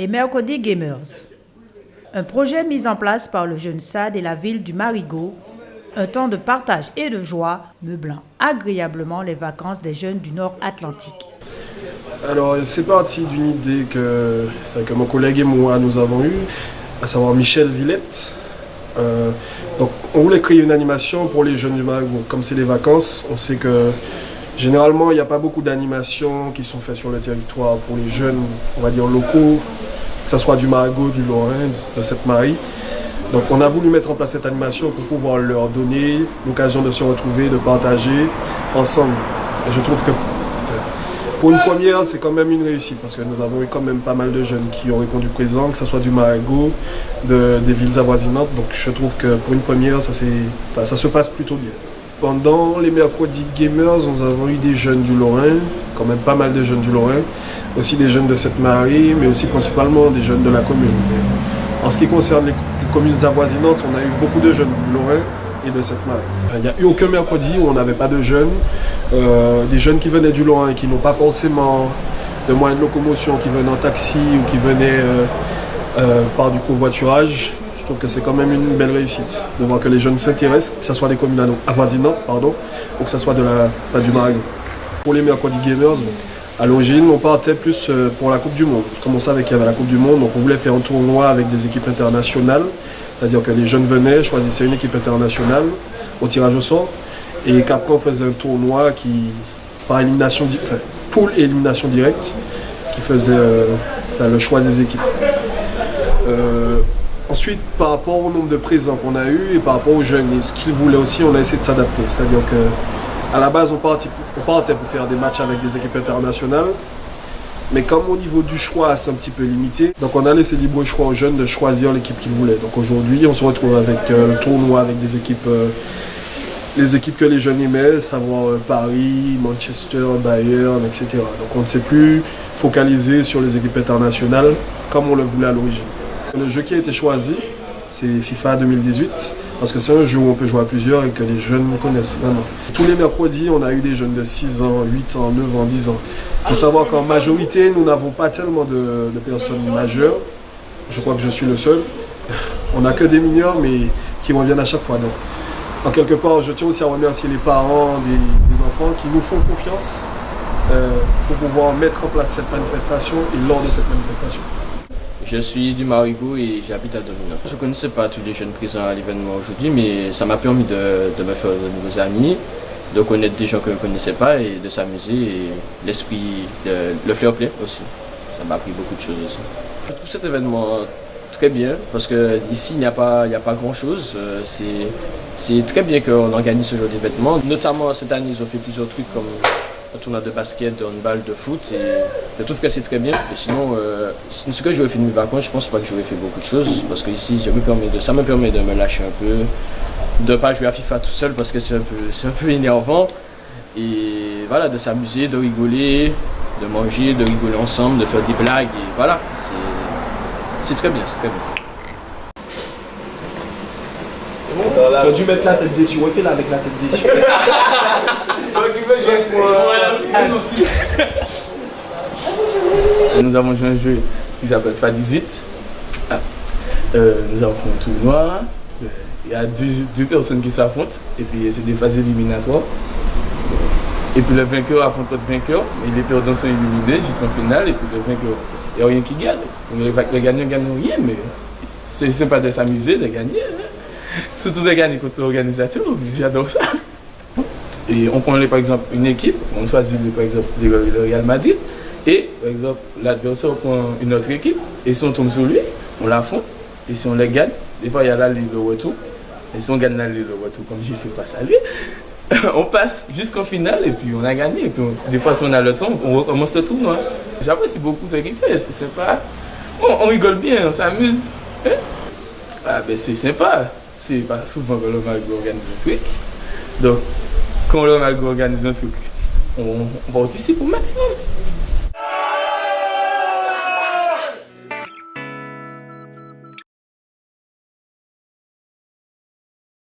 les mercredis Gamers. Un projet mis en place par le jeune SAD et la ville du Marigot, un temps de partage et de joie meublant agréablement les vacances des jeunes du Nord Atlantique. Alors c'est parti d'une idée que mon collègue et moi nous avons eue, à savoir Michel Villette. Donc on voulait créer une animation pour les jeunes du Marigot. Comme c'est les vacances, on sait que généralement il n'y a pas beaucoup d'animations qui sont faites sur le territoire pour les jeunes, on va dire locaux, que ce soit du Marigot, du Lorrain, de Sainte-Marie. Donc on a voulu mettre en place cette animation pour pouvoir leur donner l'occasion de se retrouver, de partager ensemble. Et je trouve que pour une première, c'est quand même une réussite parce que nous avons eu quand même pas mal de jeunes qui ont répondu présent, que ce soit du Marigot, des villes avoisinantes. Donc je trouve que pour une première, ça se passe plutôt bien. Pendant les mercredis Gamers, nous avons eu des jeunes du Lorrain, quand même pas mal de jeunes du Lorrain, aussi des jeunes de Sainte-Marie, mais aussi principalement des jeunes de la commune. En ce qui concerne les communes avoisinantes, on a eu beaucoup de jeunes du Lorrain et de Sainte-Marie. Il n'y a eu aucun mercredi où on n'avait pas de jeunes. Des jeunes qui venaient du Lorrain et qui n'ont pas forcément de moyens de locomotion, qui venaient en taxi ou qui venaient par du covoiturage. Je trouve que c'est quand même une belle réussite de voir que les jeunes s'intéressent, que ce soit des communes avoisinantes, ou que ce soit du Marigot. Pour les mercredis Gamers, à l'origine, on partait plus pour la Coupe du Monde. Comme on savait qu'il y avait la Coupe du Monde, donc on voulait faire un tournoi avec des équipes internationales. C'est-à-dire que les jeunes venaient, choisissaient une équipe internationale au tirage au sort, et qu'après on faisait un tournoi par élimination, pool et élimination directe, qui faisait le choix des équipes. Ensuite, par rapport au nombre de présents qu'on a eu et par rapport aux jeunes et ce qu'ils voulaient aussi, on a essayé de s'adapter. C'est-à-dire qu'à la base, on partait pour faire des matchs avec des équipes internationales. Mais comme au niveau du choix, c'est un petit peu limité, donc on a laissé libre choix aux jeunes de choisir l'équipe qu'ils voulaient. Donc aujourd'hui, on se retrouve avec le tournoi avec des équipes, les équipes que les jeunes aimaient, savoir Paris, Manchester, Bayern, etc. Donc on ne s'est plus focalisé sur les équipes internationales comme on le voulait à l'origine. Le jeu qui a été choisi, c'est FIFA 2018, parce que c'est un jeu où on peut jouer à plusieurs et que les jeunes connaissent vraiment. Tous les mercredis, on a eu des jeunes de 6 ans, 8 ans, 9 ans, 10 ans. Il faut savoir qu'en majorité, nous n'avons pas tellement de personnes majeures. Je crois que je suis le seul. On n'a que des mineurs, mais qui reviennent à chaque fois. Donc, en quelque part, je tiens aussi à remercier les parents des enfants qui nous font confiance pour pouvoir mettre en place cette manifestation et lors de cette manifestation. Je suis du Marigot et j'habite à Domino. Je ne connaissais pas tous les jeunes présents à l'événement aujourd'hui, mais ça m'a permis de me faire de nouveaux amis, de connaître des gens que je ne connaissais pas et de s'amuser. Et l'esprit, le fair play aussi. Ça m'a appris beaucoup de choses aussi. Je trouve cet événement très bien parce qu'ici il n'y a pas grand chose. C'est très bien qu'on organise ce genre d'événement. Notamment cette année, ils ont fait plusieurs trucs comme un tournoi de basket, de handball, de foot. Et je trouve que c'est très bien. Et sinon, ce que j'aurais fait de mes vacances, je pense pas que j'aurais fait beaucoup de choses parce que ici, ça me permet de me lâcher un peu, de ne pas jouer à FIFA tout seul parce que c'est un peu énervant. Et voilà, de s'amuser, de rigoler, de manger, de rigoler ensemble, de faire des blagues. Et voilà, c'est très bien, c'est très bien. Tu as dû mettre la tête déçue, refais-la avec la tête déçue. Nous avons joué un jeu qui s'appelle FA18. Nous avons fait un tournoi. Il y a deux personnes qui s'affrontent et puis c'est des phases éliminatoires. Et puis le vainqueur affronte l'autre vainqueur, et les perdants sont éliminés jusqu'en finale et puis le vainqueur, il n'y a rien qui gagne. Le gagnant gagne rien, mais c'est sympa de s'amuser, de gagner. Surtout de gagner contre l'organisateur, j'adore ça. Et on prend par exemple une équipe, on choisit par exemple le Real Madrid, et par exemple l'adversaire prend une autre équipe, et si on tombe sur lui, on l'affronte, et si on les gagne, des fois il y a l'aller le retour, et si on gagne l'aller le retour, comme j'ai fait face à lui, on passe jusqu'en finale, et puis on a gagné, et puis des fois si on a le temps, on recommence le tournoi. J'apprécie beaucoup ce qu'il fait, c'est sympa, on rigole bien, on s'amuse. Hein? Ah ben c'est sympa. C'est pas souvent que le Marigot organise un truc. Donc, quand le Marigot organise un truc, on participe au maximum.